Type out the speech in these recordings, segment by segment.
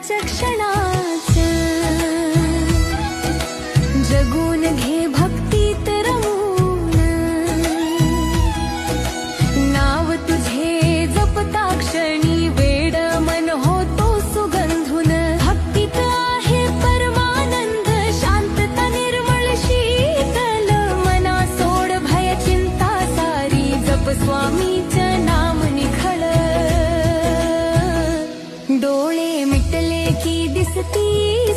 क्षणाच जगून घे भक्तीत रमून, नाव तुझे जपता क्षणी वेड मन होतो सुगंधून। भक्तीत आहे परमानंद, शांतता निर्मळ शीतल, मना सोड भय चिंता सारी, जप स्वामीचं नाम निखळ। डोळे मिटले की दिसती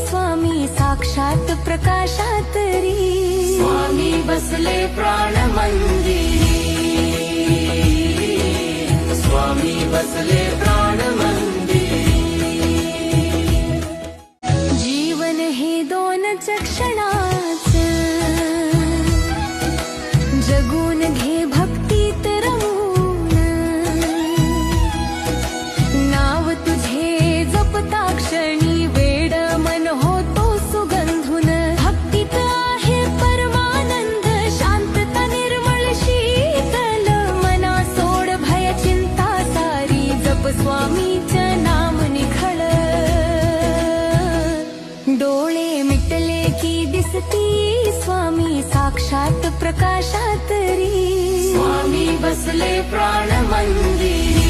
स्वामी साक्षात प्रकाशात री, स्वामी बसले प्राण मंदिरी, स्वामी बसले प्राण मंदिरी। जीवन हे दोनच क्षणाच जगून घे भक्तीत रमून, नाव तुझे जपता क्षणी वेड मन होतो सुगंधून। भक्तीत आहे परमानंद, शांतता निर्मळ शीतल, मना सोड भय चिंता सारी, जप स्वामीचं नाम निखळ। डोळे मिटले की दिसती स्वामी साक्षात प्रकाशात री, स्वामी बसले प्राण मंदिरी,